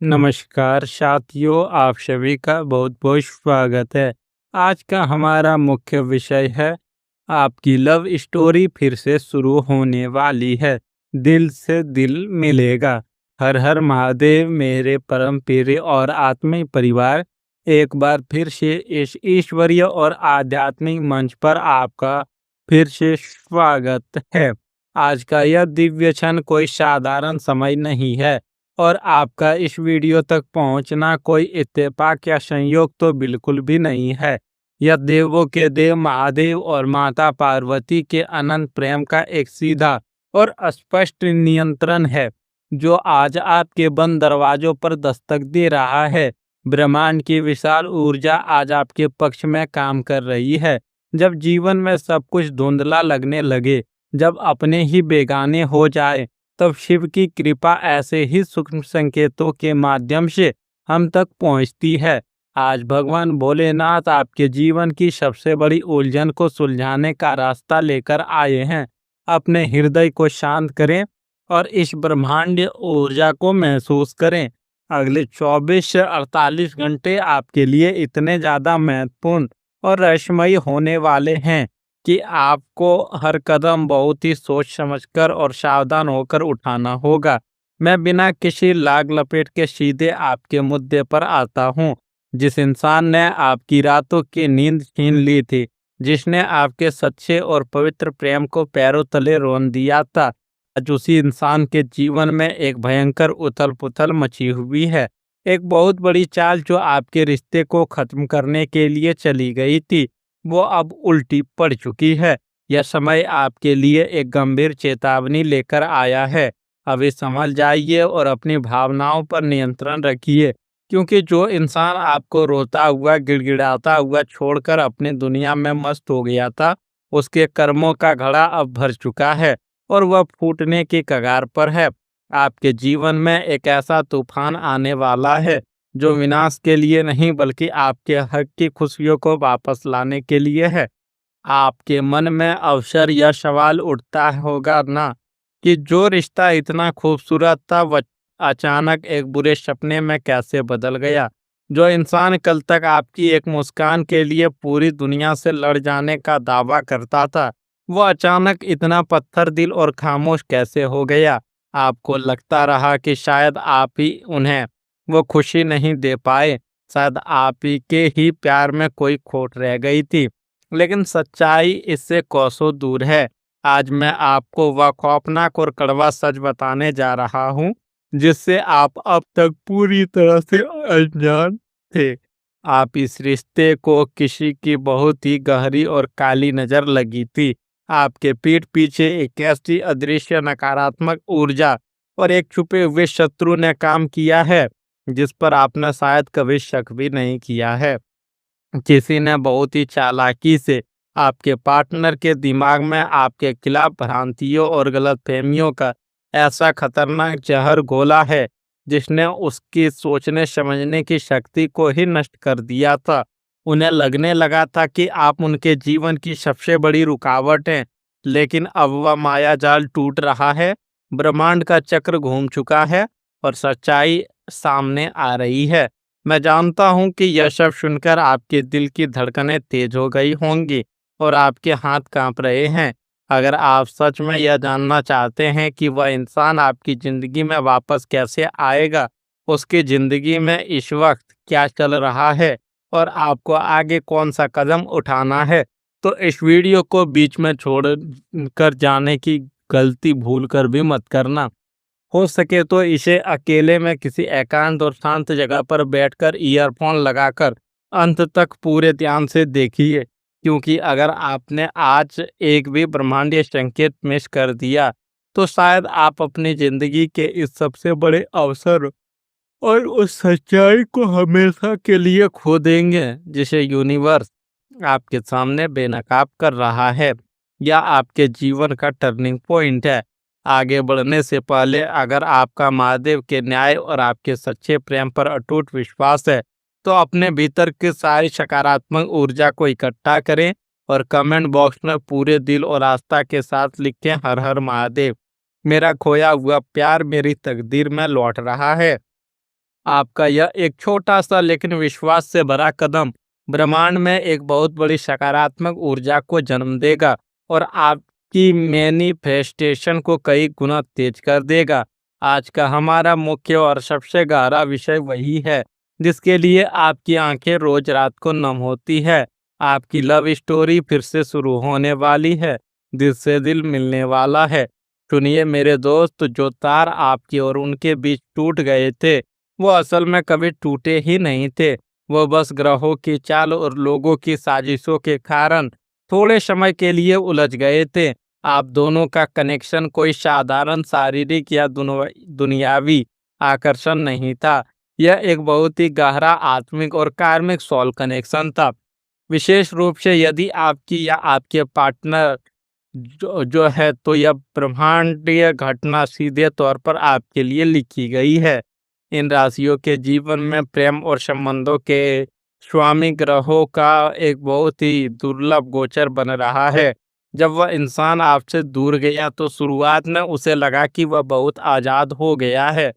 नमस्कार साथियों, आप सभी का बहुत बहुत स्वागत है। आज का हमारा मुख्य विषय है आपकी लव स्टोरी फिर से शुरू होने वाली है। दिल से दिल मिलेगा। हर हर महादेव मेरे परम प्रिय और आत्मीय परिवार, एक बार फिर से इस ईश्वरीय और आध्यात्मिक मंच पर आपका फिर से स्वागत है। आज का यह दिव्य क्षण कोई साधारण समय नहीं है और आपका इस वीडियो तक पहुंचना कोई इत्तेफाक या संयोग तो बिल्कुल भी नहीं है। यह देवों के देव महादेव और माता पार्वती के अनंत प्रेम का एक सीधा और स्पष्ट नियंत्रण है, जो आज आपके बंद दरवाजों पर दस्तक दे रहा है। ब्रह्मांड की विशाल ऊर्जा आज आपके पक्ष में काम कर रही है। जब जीवन में सब कुछ धुंधला लगने लगे, जब अपने ही बेगाने हो जाए, तब शिव की कृपा ऐसे ही सूक्ष्म संकेतों के माध्यम से हम तक पहुंचती है। आज भगवान भोलेनाथ आपके जीवन की सबसे बड़ी उलझन को सुलझाने का रास्ता लेकर आए हैं। अपने हृदय को शांत करें और इस ब्रह्मांड ऊर्जा को महसूस करें। अगले 24 से 48 घंटे आपके लिए इतने ज़्यादा महत्वपूर्ण और रहस्यमयी होने वाले हैं कि आपको हर कदम बहुत ही सोच समझकर और सावधान होकर उठाना होगा। मैं बिना किसी लाग लपेट के सीधे आपके मुद्दे पर आता हूँ। जिस इंसान ने आपकी रातों की नींद छीन ली थी, जिसने आपके सच्चे और पवित्र प्रेम को पैरों तले रोन दिया था, आज उसी इंसान के जीवन में एक भयंकर उथल पुथल मची हुई है। एक बहुत बड़ी चाल जो आपके रिश्ते को खत्म करने के लिए चली गई थी, वो अब उल्टी पड़ चुकी है। यह समय आपके लिए एक गंभीर चेतावनी लेकर आया है। अभी संभल जाइए और अपनी भावनाओं पर नियंत्रण रखिए, क्योंकि जो इंसान आपको रोता हुआ गिड़गिड़ाता हुआ छोड़कर अपनी दुनिया में मस्त हो गया था, उसके कर्मों का घड़ा अब भर चुका है और वह फूटने की कगार पर है। आपके जीवन में एक ऐसा तूफान आने वाला है जो विनाश के लिए नहीं बल्कि आपके हक की खुशियों को वापस लाने के लिए है। आपके मन में अवसर यह सवाल उठता होगा ना कि जो रिश्ता इतना खूबसूरत था वह अचानक एक बुरे सपने में कैसे बदल गया। जो इंसान कल तक आपकी एक मुस्कान के लिए पूरी दुनिया से लड़ जाने का दावा करता था, वह अचानक इतना पत्थर दिल और खामोश कैसे हो गया। आपको लगता रहा कि शायद आप ही उन्हें वो खुशी नहीं दे पाए, शायद आप ही के ही प्यार में कोई खोट रह गई थी। लेकिन सच्चाई इससे कोसों दूर है। आज मैं आपको वह खौफनाक और कड़वा सच बताने जा रहा हूँ, जिससे आप अब तक पूरी तरह से अनजान थे। आप इस रिश्ते को किसी की बहुत ही गहरी और काली नज़र लगी थी। आपके पीठ पीछे एक ऐसी अदृश्य नकारात्मक ऊर्जा और एक छुपे हुए शत्रु ने काम किया है, जिस पर आपने शायद कभी शक भी नहीं किया है। किसी ने बहुत ही चालाकी से आपके पार्टनर के दिमाग में आपके खिलाफ भ्रांतियों और गलतफहमियों का ऐसा खतरनाक जहर घोला है, जिसने उसकी सोचने समझने की शक्ति को ही नष्ट कर दिया था। उन्हें लगने लगा था कि आप उनके जीवन की सबसे बड़ी रुकावट हैं, लेकिन अब वह मायाजाल टूट रहा है। ब्रह्मांड का चक्र घूम चुका है और सच्चाई सामने आ रही है। मैं जानता हूँ कि यह सब सुनकर आपके दिल की धड़कनें तेज हो गई होंगी और आपके हाथ कांप रहे हैं। अगर आप सच में यह जानना चाहते हैं कि वह इंसान आपकी ज़िंदगी में वापस कैसे आएगा, उसकी ज़िंदगी में इस वक्त क्या चल रहा है और आपको आगे कौन सा कदम उठाना है, तो इस वीडियो को बीच में छोड़ कर जाने की गलती भूल कर भी मत करना। हो सके तो इसे अकेले में किसी एकांत और शांत जगह पर बैठकर ईयरफोन लगाकर अंत तक पूरे ध्यान से देखिए, क्योंकि अगर आपने आज एक भी ब्रह्मांडीय संकेत मिस कर दिया, तो शायद आप अपनी जिंदगी के इस सबसे बड़े अवसर और उस सच्चाई को हमेशा के लिए खो देंगे, जिसे यूनिवर्स आपके सामने बेनकाब कर रहा है। या आपके जीवन का टर्निंग पॉइंट है। आगे बढ़ने से पहले अगर आपका महादेव के न्याय और आपके सच्चे प्रेम पर अटूट विश्वास है, तो अपने भीतर की सारी सकारात्मक ऊर्जा को इकट्ठा करें और कमेंट बॉक्स में पूरे दिल और आस्था के साथ लिखें, हर हर महादेव। मेरा खोया हुआ प्यार मेरी तकदीर में लौट रहा है। आपका यह एक छोटा सा लेकिन विश्वास से भरा कदम ब्रह्मांड में एक बहुत बड़ी सकारात्मक ऊर्जा को जन्म देगा और आपकी मैनिफेस्टेशन को कई गुना तेज कर देगा। आज का हमारा मुख्य और सबसे गहरा विषय वही है जिसके लिए आपकी आंखें रोज रात को नम होती है। आपकी लव स्टोरी फिर से शुरू होने वाली है, दिल से दिल मिलने वाला है। सुनिए मेरे दोस्त, जो तार आपके और उनके बीच टूट गए थे वो असल में कभी टूटे ही नहीं थे। वो बस ग्रहों की चाल और लोगों की साजिशों के कारण थोड़े समय के लिए उलझ गए थे। आप दोनों का कनेक्शन कोई साधारण शारीरिक या दुनियावी आकर्षण नहीं था। यह एक बहुत ही गहरा आत्मिक और कार्मिक सोल कनेक्शन था। विशेष रूप से यदि आपकी या आपके पार्टनर जो है तो यह ब्रह्मांडीय घटना सीधे तौर पर आपके लिए लिखी गई है। इन राशियों के जीवन में प्रेम और संबंधों के स्वामी ग्रहों का एक बहुत ही दुर्लभ गोचर बन रहा है। जब वह इंसान आपसे दूर गया तो शुरुआत में उसे लगा कि वह बहुत आज़ाद हो गया है।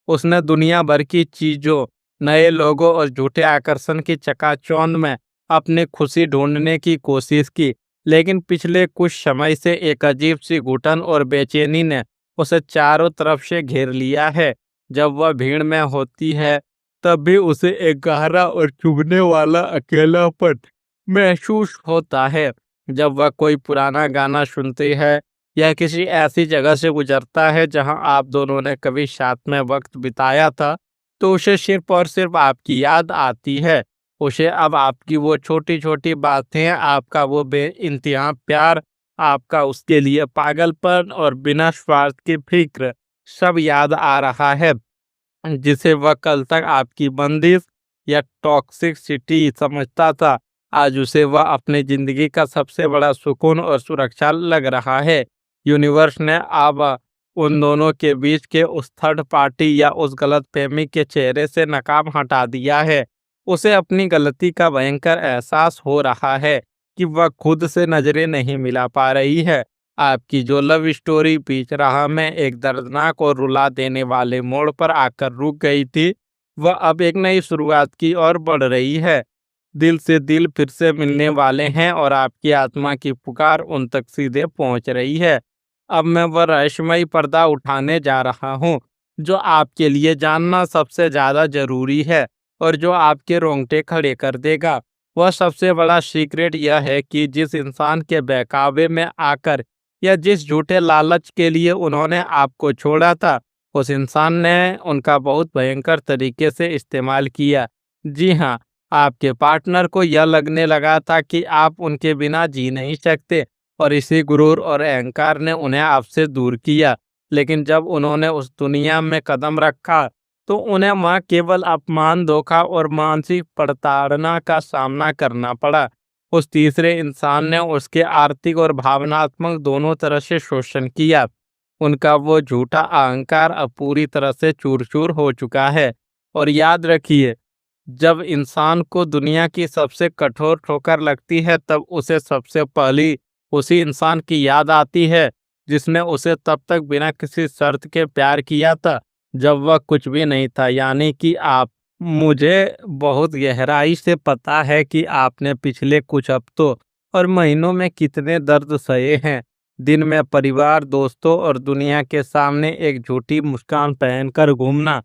उसने दुनिया भर की चीज़ों, नए लोगों और झूठे आकर्षण की चकाचौंध में अपनी खुशी ढूंढने की कोशिश की, लेकिन पिछले कुछ समय से एक अजीब सी घुटन और बेचैनी ने उसे चारों तरफ से घेर लिया है। जब वह भीड़ में होती है तब भी उसे एक गहरा और चुभने वाला अकेलापन महसूस होता है। जब वह कोई पुराना गाना सुनती है या किसी ऐसी जगह से गुजरता है जहां आप दोनों ने कभी साथ में वक्त बिताया था, तो उसे सिर्फ और सिर्फ आपकी याद आती है। उसे अब आपकी वो छोटी छोटी बातें, आपका वो बेइंतहा प्यार, आपका उसके लिए पागलपन और बिना स्वार्थ की फिक्र सब याद आ रहा है, जिसे वह कल तक आपकी बंदिश या टॉक्सिसिटी समझता था। आज उसे वह अपनी जिंदगी का सबसे बड़ा सुकून और सुरक्षा लग रहा है। यूनिवर्स ने अब उन दोनों के बीच के उस थर्ड पार्टी या उस गलत फहमी के चेहरे से नकाब हटा दिया है। उसे अपनी गलती का भयंकर एहसास हो रहा है कि वह खुद से नजरें नहीं मिला पा रही है। आपकी जो लव स्टोरी बीच राह में एक दर्दनाक और रुला देने वाले मोड़ पर आकर रुक गई थी, वह अब एक नई शुरुआत की ओर बढ़ रही है। दिल से दिल फिर से मिलने वाले हैं और आपकी आत्मा की पुकार उन तक सीधे पहुंच रही है। अब मैं वह रहस्यमयी पर्दा उठाने जा रहा हूं जो आपके लिए जानना सबसे ज्यादा जरूरी है और जो आपके रोंगटे खड़े कर देगा। वह सबसे बड़ा सीक्रेट यह है कि जिस इंसान के बहकावे में आकर या जिस झूठे लालच के लिए उन्होंने आपको छोड़ा था, उस इंसान ने उनका बहुत भयंकर तरीके से इस्तेमाल किया। जी हाँ, आपके पार्टनर को यह लगने लगा था कि आप उनके बिना जी नहीं सकते और इसी गुरूर और अहंकार ने उन्हें आपसे दूर किया। लेकिन जब उन्होंने उस दुनिया में कदम रखा तो उन्हें वहाँ केवल अपमान, धोखा और मानसिक प्रताड़ना का सामना करना पड़ा। उस तीसरे इंसान ने उसके आर्थिक और भावनात्मक दोनों तरह से शोषण किया। उनका वो झूठा अहंकार अब पूरी तरह से चूर चूर हो चुका है। और याद रखिए, जब इंसान को दुनिया की सबसे कठोर ठोकर लगती है तब उसे सबसे पहली उसी इंसान की याद आती है जिसने उसे तब तक बिना किसी शर्त के प्यार किया था जब वह कुछ भी नहीं था, यानी कि आप। मुझे बहुत गहराई से पता है कि आपने पिछले कुछ हफ्तों और महीनों में कितने दर्द सहे हैं। दिन में परिवार, दोस्तों और दुनिया के सामने एक झूठी मुस्कान पहनकर घूमना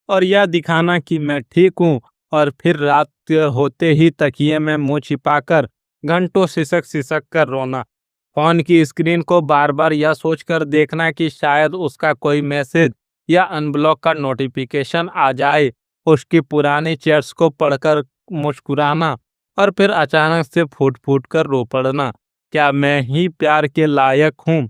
और यह दिखाना कि मैं ठीक हूँ, और फिर रात होते ही तकिए में मुंह छिपाकर घंटों सिसक सिसक कर रोना। फोन की स्क्रीन को बार बार यह सोचकर देखना कि शायद उसका कोई मैसेज या अनब्लॉक का नोटिफिकेशन आ जाए। उसकी पुरानी चैट्स को पढ़कर मुस्कुराना और फिर अचानक से फूट फूट कर रो पड़ना। क्या मैं ही प्यार के लायक हूँ?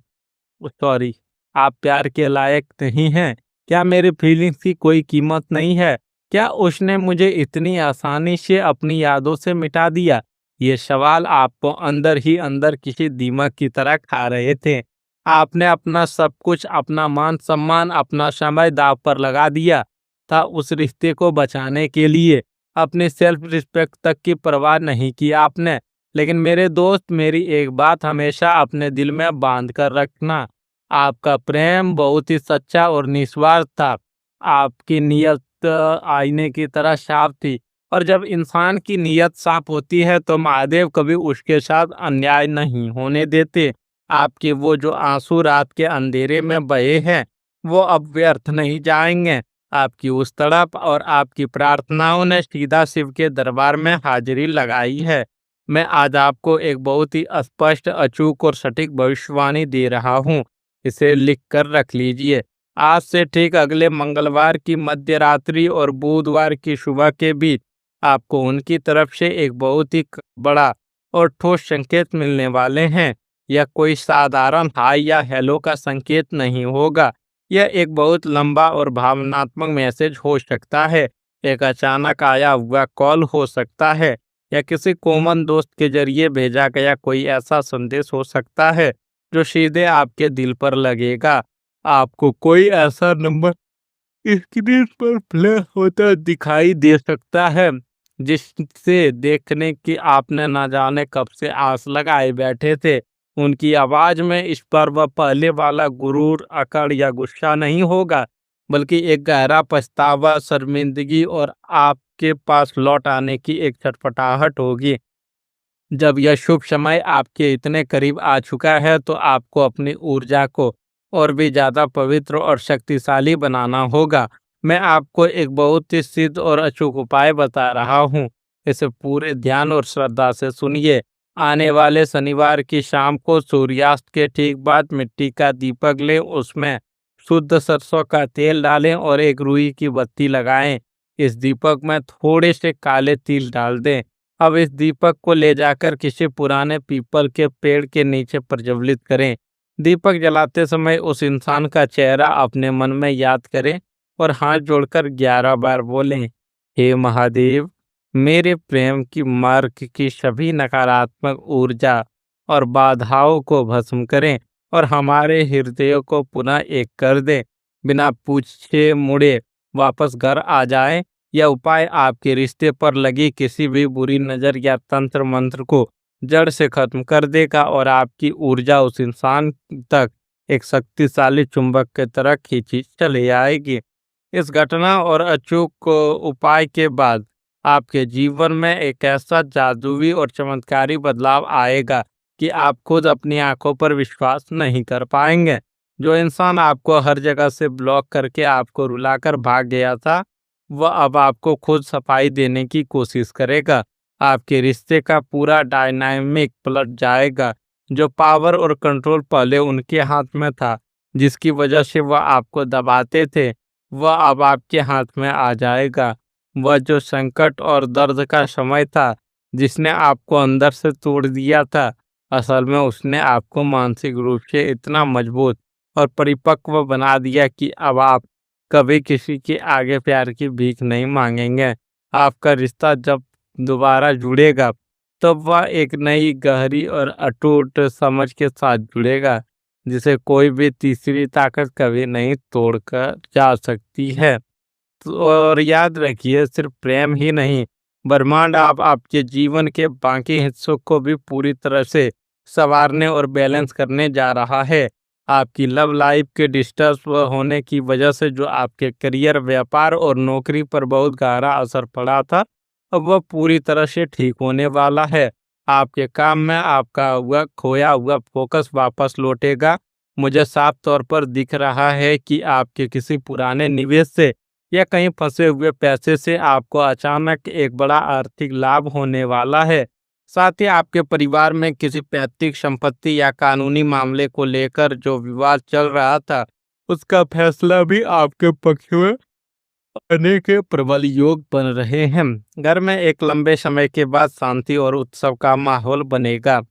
सॉरी, आप प्यार के लायक नहीं हैं? क्या मेरी फीलिंग्स की कोई कीमत नहीं है? क्या उसने मुझे इतनी आसानी से अपनी यादों से मिटा दिया? ये सवाल आपको अंदर ही अंदर किसी दीमक की तरह खा रहे थे। आपने अपना सब कुछ, अपना मान सम्मान, अपना समय दांव पर लगा दिया था उस रिश्ते को बचाने के लिए। अपनी सेल्फ रिस्पेक्ट तक की परवाह नहीं की आपने। लेकिन मेरे दोस्त, मेरी एक बात हमेशा अपने दिल में बांध कर रखना, आपका प्रेम बहुत ही सच्चा और निस्वार्थ था। आपकी नीयत आईने की तरह साफ थी। और जब इंसान की नीयत साफ होती है तो महादेव कभी उसके साथ अन्याय नहीं होने देते। आपके वो जो आंसू रात के अंधेरे में बहे हैं, वो अब व्यर्थ नहीं जाएंगे। आपकी उस तड़प और आपकी प्रार्थनाओं ने सीधा शिव के दरबार में हाजिरी लगाई है। मैं आज आपको एक बहुत ही स्पष्ट, अचूक और सटीक भविष्यवाणी दे रहा हूँ। इसे लिख कर रख लीजिए। आज से ठीक अगले मंगलवार की मध्यरात्रि और बुधवार की सुबह के बीच आपको उनकी तरफ से एक बहुत ही बड़ा और ठोस संकेत मिलने वाले हैं। यह कोई साधारण हाय या हेलो का संकेत नहीं होगा। यह एक बहुत लंबा और भावनात्मक मैसेज हो सकता है। एक अचानक आया हुआ कॉल हो सकता है, या किसी कॉमन दोस्त के जरिए भेजा गया कोई ऐसा संदेश हो सकता है जो सीधे आपके दिल पर लगेगा। आपको कोई ऐसा नंबर स्क्रीन पर प्ले होता दिखाई दे सकता है जिससे देखने की आपने ना जाने कब से आस लगाए बैठे थे। उनकी आवाज में इस पर वह पहले वाला गुरूर, अकड़ या गुस्सा नहीं होगा, बल्कि एक गहरा पछतावा, शर्मिंदगी और आपके पास लौट आने की एक छटपटाहट होगी। जब यह शुभ समय आपके इतने करीब आ चुका है तो आपको अपनी ऊर्जा को और भी ज्यादा पवित्र और शक्तिशाली बनाना होगा। मैं आपको एक बहुत ही सिद्ध और अचूक उपाय बता रहा हूँ। इसे पूरे ध्यान और श्रद्धा से सुनिए। आने वाले शनिवार की शाम को सूर्यास्त के ठीक बाद मिट्टी का दीपक लें, उसमें शुद्ध सरसों का तेल डालें और एक रुई की बत्ती लगाएं। इस दीपक में थोड़े से काले तिल डाल दें। अब इस दीपक को ले जाकर किसी पुराने पीपल के पेड़ के नीचे प्रज्वलित करें। दीपक जलाते समय उस इंसान का चेहरा अपने मन में याद करें और हाथ जोड़कर 11 बार बोलें, हे महादेव, मेरे प्रेम की मार्ग की सभी नकारात्मक ऊर्जा और बाधाओं को भस्म करें और हमारे हृदयों को पुनः एक कर दें। बिना पूछे मुड़े वापस घर आ जाए। यह उपाय आपके रिश्ते पर लगी किसी भी बुरी नज़र या तंत्र मंत्र को जड़ से खत्म कर देगा और आपकी ऊर्जा उस इंसान तक एक शक्तिशाली चुंबक की तरह खींची चली आएगी। इस घटना और अचूक उपाय के बाद आपके जीवन में एक ऐसा जादुई और चमत्कारी बदलाव आएगा कि आप खुद अपनी आंखों पर विश्वास नहीं कर पाएंगे। जो इंसान आपको हर जगह से ब्लॉक करके आपको रुलाकर भाग गया था, वह अब आपको खुद सफाई देने की कोशिश करेगा। आपके रिश्ते का पूरा डायनामिक पलट जाएगा। जो पावर और कंट्रोल पहले उनके हाथ में था, जिसकी वजह से वह आपको दबाते थे, वह अब आपके हाथ में आ जाएगा। वह जो संकट और दर्द का समय था, जिसने आपको अंदर से तोड़ दिया था, असल में उसने आपको मानसिक रूप से इतना मजबूत और परिपक्व बना दिया कि अब आप कभी किसी के आगे प्यार की भीख नहीं मांगेंगे। आपका रिश्ता जब दोबारा जुड़ेगा, तब वह एक नई, गहरी और अटूट समझ के साथ जुड़ेगा, जिसे कोई भी तीसरी ताकत कभी नहीं तोड़कर जा सकती है। और याद रखिए, सिर्फ प्रेम ही नहीं, ब्रह्मांड आप आपके जीवन के बाकी हिस्सों को भी पूरी तरह से संवारने और बैलेंस करने जा रहा है। आपकी लव लाइफ के डिस्टर्ब होने की वजह से जो आपके करियर, व्यापार और नौकरी पर बहुत गहरा असर पड़ा था, अब वह पूरी तरह से ठीक होने वाला है। आपके काम में आपका हुआ खोया हुआ फोकस वापस लौटेगा। मुझे साफ तौर पर दिख रहा है कि आपके किसी पुराने निवेश से या कहीं फंसे हुए पैसे से आपको अचानक एक बड़ा आर्थिक लाभ होने वाला है। साथ ही आपके परिवार में किसी पैतृक संपत्ति या कानूनी मामले को लेकर जो विवाद चल रहा था, उसका फैसला भी आपके पक्ष में आने के प्रबल योग बन रहे हैं। घर में एक लंबे समय के बाद शांति और उत्सव का माहौल बनेगा।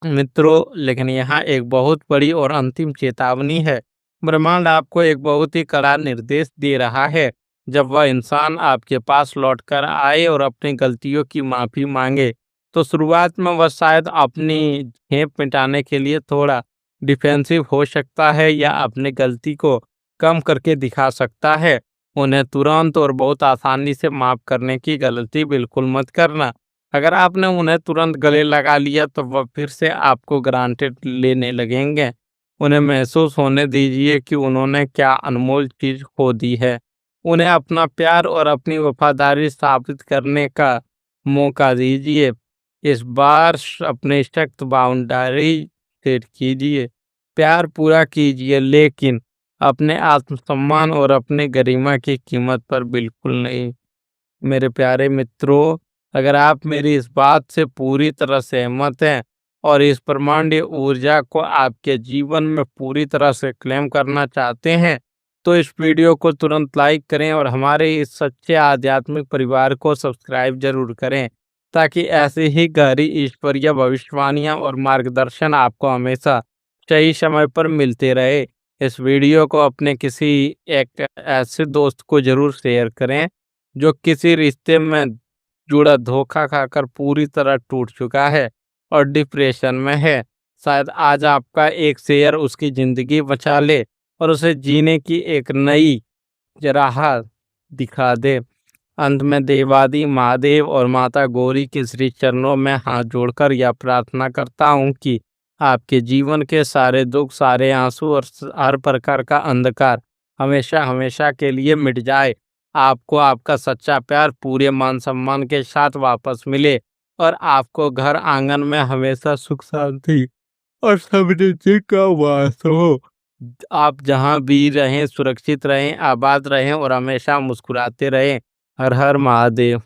मित्रों, लेकिन यहाँ एक बहुत बड़ी और अंतिम चेतावनी है। ब्रह्मांड आपको एक बहुत ही कड़ा निर्देश दे रहा है। जब वह इंसान आपके पास लौटकर आए और अपनी गलतियों की माफी मांगे, तो शुरुआत में वह शायद अपनी झेप मिटाने के लिए थोड़ा डिफेंसिव हो सकता है या अपनी गलती को कम करके दिखा सकता है। उन्हें तुरंत और बहुत आसानी से माफ करने की गलती बिल्कुल मत करना। अगर आपने उन्हें तुरंत गले लगा लिया तो वह फिर से आपको ग्रांटेड लेने लगेंगे। उन्हें महसूस होने दीजिए कि उन्होंने क्या अनमोल चीज खो दी है। उन्हें अपना प्यार और अपनी वफादारी साबित करने का मौका दीजिए। इस बार अपने सख्त बाउंड्री सेट कीजिए, प्यार पूरा कीजिए, लेकिन अपने आत्मसम्मान और अपने गरिमा की कीमत पर बिल्कुल नहीं। मेरे प्यारे मित्रों, अगर आप मेरी इस बात से पूरी तरह सहमत हैं और इस ब्रह्मांडीय ऊर्जा को आपके जीवन में पूरी तरह से क्लेम करना चाहते हैं, तो इस वीडियो को तुरंत लाइक करें और हमारे इस सच्चे आध्यात्मिक परिवार को सब्सक्राइब जरूर करें, ताकि ऐसे ही गहरी ईश्वरीय भविष्यवाणियां और मार्गदर्शन आपको हमेशा सही समय पर मिलते रहे। इस वीडियो को अपने किसी एक ऐसे दोस्त को जरूर शेयर करें जो किसी रिश्ते में जुड़ा धोखा खाकर पूरी तरह टूट चुका है और डिप्रेशन में है। शायद आज आपका एक शेयर उसकी जिंदगी बचा ले और उसे जीने की एक नई राह दिखा दे। अंत में देवादि महादेव और माता गौरी के श्री चरणों में हाथ जोड़कर यह प्रार्थना करता हूँ कि आपके जीवन के सारे दुख, सारे आंसू और हर प्रकार का अंधकार हमेशा हमेशा के लिए मिट जाए। आपको आपका सच्चा प्यार पूरे मान सम्मान के साथ वापस मिले और आपको घर आंगन में हमेशा सुख शांति और समृद्धि का वास हो। आप जहाँ भी रहें सुरक्षित रहें, आबाद रहें और हमेशा मुस्कुराते रहें। हर हर महादेव।